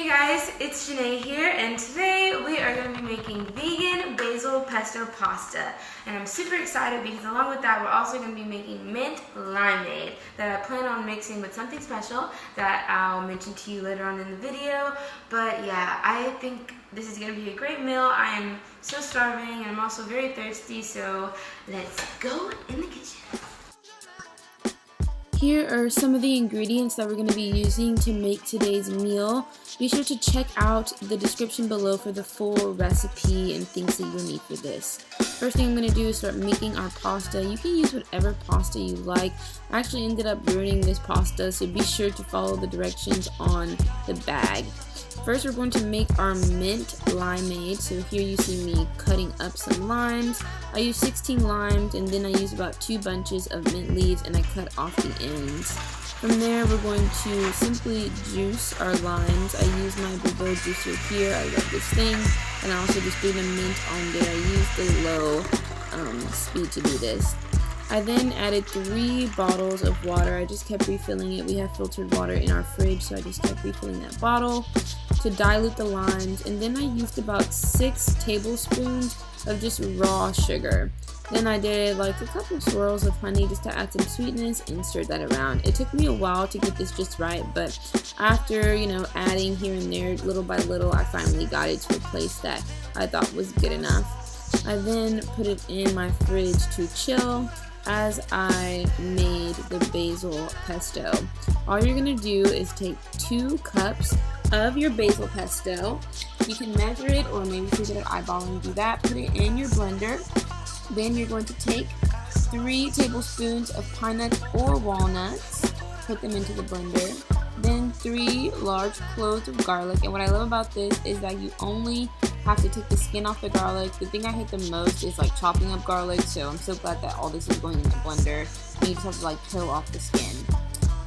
Hey guys, it's Janae here, and today we are going to be making vegan basil pesto pasta. And I'm super excited because along with that, we're also going to be making mint limeade that I plan on mixing with something special that I'll mention to you later on in the video. But yeah, I think this is going to be a great meal. I am so starving and I'm also very thirsty, so let's go in the kitchen. Here are some of the ingredients that we're going to be using to make today's meal. Be sure to check out the description below for the full recipe and things that you'll need for this. First thing I'm going to do is start making our pasta. You can use whatever pasta you like. I actually ended up ruining this pasta, so be sure to follow the directions on the bag. First, we're going to make our mint limeade. So here you see me cutting up some limes. I use 16 limes, and then I use about 2 bunches of mint leaves, and I cut off the ends. From there, we're going to simply juice our limes. I use my Basil juicer here. I love this thing, and I also just threw the mint on there. I used the low speed to do this. I then added 3 bottles of water. I just kept refilling it. We have filtered water in our fridge, so I just kept refilling that bottle to dilute the limes. And then I used about 6 tablespoons of just raw sugar. Then I did like a couple swirls of honey just to add some sweetness and stirred that around. It took me a while to get this just right, but after, adding here and there little by little, I finally got it to a place that I thought was good enough. I then put it in my fridge to chill as I made the basil pesto. All you're gonna do is take 2 cups of your basil pesto. You can measure it, or maybe if you're good at eyeballing, do that. Put it in your blender. Then you're going to take 3 tablespoons of pine nuts or walnuts, put them into the blender. Then 3 large cloves of garlic. And what I love about this is that you only have to take the skin off the garlic. The thing I hate the most is like chopping up garlic, so I'm so glad that all this is going in the blender. And you just have to like peel off the skin.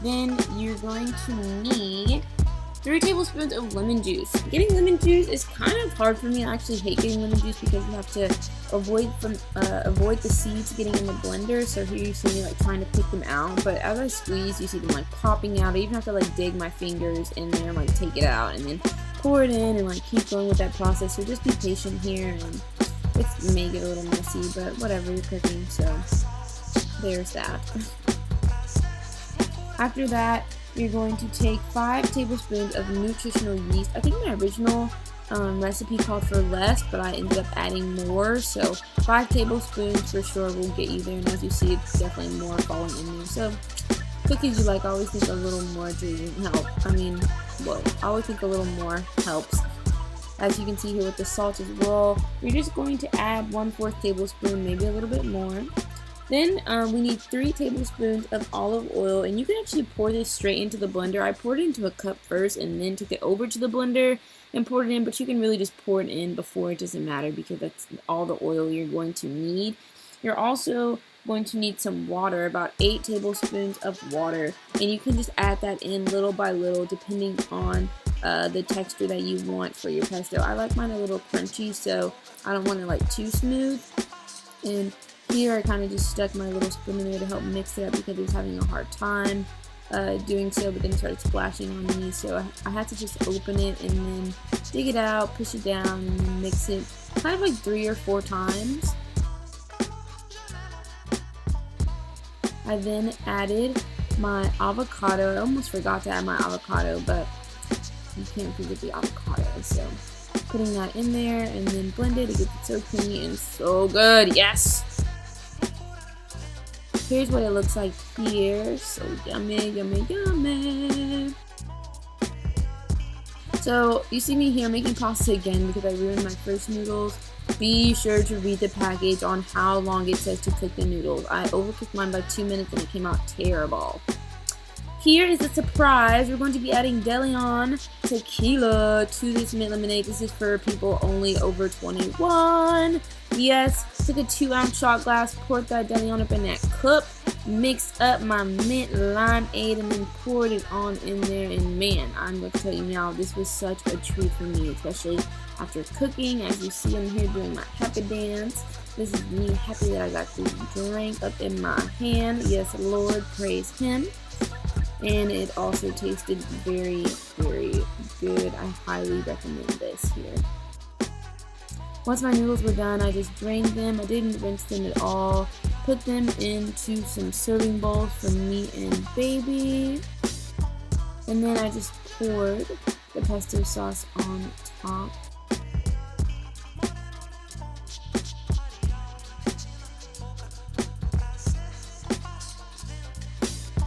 Then you're going to need 3 tablespoons of lemon juice. Getting lemon juice is kind of hard for me. I actually hate getting lemon juice because you have to avoid the seeds getting in the blender. So here you see me like trying to pick them out, but as I squeeze, you see them like popping out. I even have to like dig my fingers in there and like take it out and then pour it in and like keep going with that process. So just be patient here, and it may get a little messy, but whatever, you're cooking, so there's that. After that, you're going to take 5 tablespoons of nutritional yeast. I think my original recipe called for less, but I ended up adding more, so 5 tablespoons for sure will get you there. And as you see, it's definitely more falling in there. So cook as you like. I always think a little more doesn't help. I always think a little more helps. As you can see here with the salt as well, you're just going to add 1/4 tablespoon, maybe a little bit more. Then we need 3 tablespoons of olive oil, and you can actually pour this straight into the blender. I poured it into a cup first and then took it over to the blender and poured it in, but you can really just pour it in before. It doesn't matter because that's all the oil you're going to need. You're also going to need some water, about 8 tablespoons of water, and you can just add that in little by little depending on the texture that you want for your pesto. I like mine a little crunchy, so I don't want it like too smooth. And here I kind of just stuck my little spoon in there to help mix it up because it was having a hard time doing so, but then it started splashing on me, so I had to just open it and then dig it out, push it down, and then mix it kind of like 3 or 4 times. I then added my avocado. I almost forgot to add my avocado, but you can't forget the avocado, so putting that in there and then blend it. It gets so creamy and so good. Yes! Here's what it looks like here. So yummy, yummy, yummy. So you see me here making pasta again because I ruined my first noodles. Be sure to read the package on how long it says to cook the noodles. I overcooked mine by 2 minutes and it came out terrible. Here is a surprise. We're going to be adding De Leon tequila to this mint lemonade. This is for people only over 21. Yes, took a 2-ounce shot glass, poured that De Leon up in that cup, mixed up my mint limeade, and then poured it on in there. And man, I'm going to tell you now, this was such a treat for me, especially after cooking. As you see, I'm here doing my happy dance. This is me happy that I got this drink up in my hand. Yes, Lord, praise Him. And it also tasted very, very good. I highly recommend this here. Once my noodles were done, I just drained them. I didn't rinse them at all. Put them into some serving bowls for me and baby. And then I just poured the pesto sauce on top.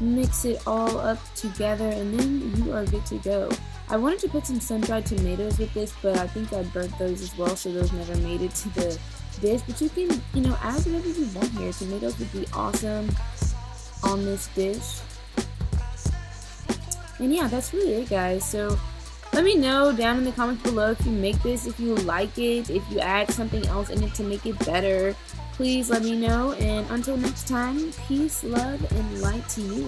Mix it all up together and then you are good to go. I wanted to put some sun-dried tomatoes with this, but I think I burnt those as well, so those never made it to the dish. But you can, add whatever you want here. Tomatoes would be awesome on this dish. And yeah, that's really it, guys. So let me know down in the comments below if you make this, if you like it, if you add something else in it to make it better. Please let me know, and until next time, peace, love, and light to you.